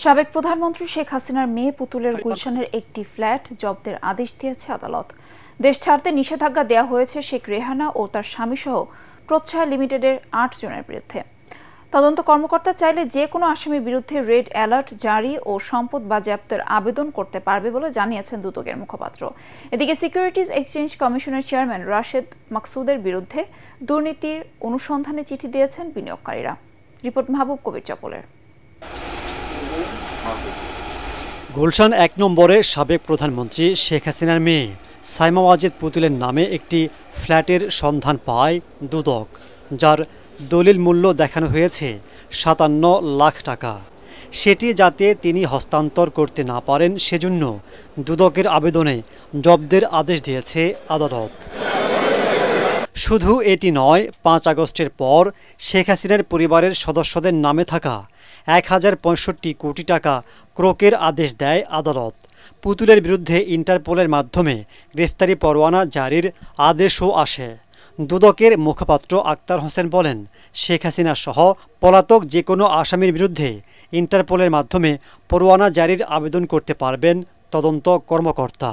সাবেক প্রধানমন্ত্রী শেখ হাসিনার মেয়ে পুতুলের গুলশানের একটি ফ্ল্যাট জব্দের আদেশ দিয়েছে আদালত। দেশ ছাড়তে নিষেধাজ্ঞা দেওয়া হয়েছে শেখ রেহানা ও তার স্বামীসহ প্রত্যয় লিমিটেডের ৮ জনের বিরুদ্ধে। তদন্ত কর্মকর্তা চাইলে যে কোনো আসামির বিরুদ্ধে রেড অ্যালার্ট জারি ও সম্পদ বাজেয়াপ্তের আবেদন করতে পারবে বলে জানিয়েছেন দুদকের মুখপাত্র। এদিকে সিকিউরিটিজ এক্সচেঞ্জ কমিশনের চেয়ারম্যান রাশেদ মাকসুদের বিরুদ্ধে দুর্নীতির অনুসন্ধানে চিঠি দিয়েছেন বিনিয়োগকারীরা। রিপোর্ট মাহবুব কবির চপলের। গুলশান ১ নম্বরে সাবেক প্রধানমন্ত্রী শেখ হাসিনার মেয়ে সাইমা ওয়াজেদ পুতুলের নামে একটি ফ্ল্যাটের সন্ধান পায় দুদক, যার দলিল মূল্য দেখানো হয়েছে ৫৭ লাখ টাকা। সেটি যাতে তিনি হস্তান্তর করতে না পারেন সেজন্য দুদকের আবেদনে জব্দের আদেশ দিয়েছে আদালত। শুধু এটি নয়, ৫ আগস্টের পর শেখ হাসিনার পরিবারের সদস্যদের নামে থাকা ১,০৬৫ কোটি টাকা ক্রোকের আদেশ দেয় আদালত। পুতুলের বিরুদ্ধে ইন্টারপোলের মাধ্যমে গ্রেফতারি পরোয়ানা জারির আদেশও আসে। দুদকের মুখপাত্র আক্তার হোসেন বলেন, শেখ হাসিনা সহ পলাতক যে কোনো আসামির বিরুদ্ধে ইন্টারপোলের মাধ্যমে পরোয়ানা জারির আবেদন করতে পারবেন তদন্ত কর্মকর্তা।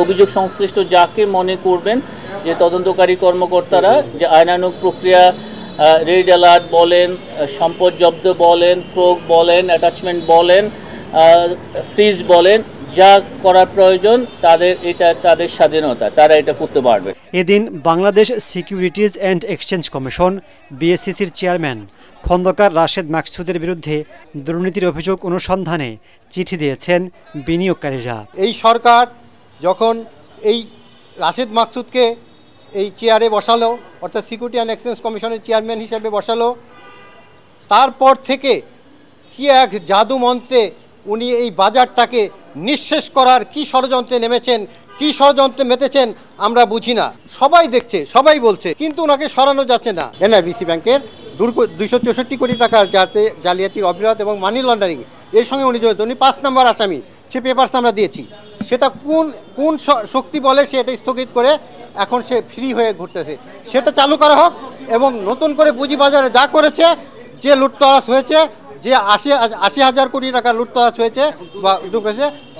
অভিযোগ সংশ্লিষ্ট যাকে মনে করবেন যে তদন্তকারী কর্মকর্তারা যে আইনানুগ প্রক্রিয়া, রেড অ্যালার্ট বলেন, সম্পদ জব্দ বলেন, ক্রোক বলেন, অ্যাটাচমেন্ট বলেন, ফ্রিজ বলেন, যা করার প্রয়োজন তাদের স্বাধীনতা, তারা এটা করতে পারবে। এদিন Bangladesh securities and exchange commission বিএসসিসির চেয়ারম্যান খন্দকার রাশেদ মাকসুদের বিরুদ্ধে দুর্নীতির অভিযোগ অনুসন্ধানে চিঠি দিয়েছেন বিনিয়োগকারীরা। এই সরকার যখন এই রাশেদ মাকসুদকে এই চেয়ারে বসালো, অর্থাৎ সিকিউরিটি অ্যান্ড এক্সচেঞ্জ কমিশনের চেয়ারম্যান হিসেবে বসালো, তারপর থেকে কি এক জাদু মন্ত্রে উনি এই বাজারটাকে নিঃশেষ করার কি ষড়যন্ত্রে নেমেছেন, কি ষড়যন্ত্রে মেতেছেন আমরা বুঝি না। সবাই দেখছে, সবাই বলছে, কিন্তু ওনাকে সরানো যাচ্ছে না। এনআইবিসি ব্যাংকের ২৬৪ কোটি টাকার জালিয়াতির অপরাধ এবং মানি লন্ডারিং এর সঙ্গে উনি জড়িত। উনি ৫ নম্বর আসামি। সে পেপারস আমরা দিয়েছি। সেটা কোন শক্তি বলে সে এটা স্থগিত করে এখন সে ফ্রি হয়ে ঘুরতেছে, সেটা চালু করা হোক। এবং নতুন করে পুঁজিবাজারে যা করেছে, যে লুটতরাজ হয়েছে, যে ৮০,০০০ কোটি টাকা লুটতরাজ হয়েছে বা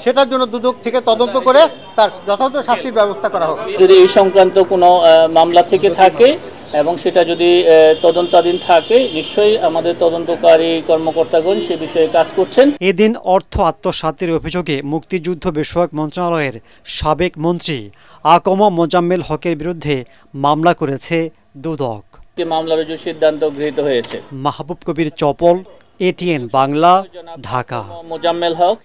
সেটার জন্য দুদক থেকে তদন্ত করে তার যথাযথ শাস্তির ব্যবস্থা করা হোক। যদি এই সংক্রান্ত কোনো মামলা থেকে থাকে এবং সেটা যদি তদন্তাধীন থাকে, নিশ্চয়ই আমাদের তদন্তকারী কর্মকর্তাগণ সে বিষয়ে কাজ করছেন। এদিন অর্থ আত্মসাতের অভিযোগে মুক্তিযুদ্ধ বিষয়ক মন্ত্রণালয়ের সাবেক মন্ত্রী আকম মোজাম্মেল হকের বিরুদ্ধে মামলা করেছে দুদক। মামলা রুজুর সিদ্ধান্ত গৃহীত হয়েছে। মাহবুব কবির চপল, এটিএন বাংলা, ঢাকা। মোজাম্মেল হক।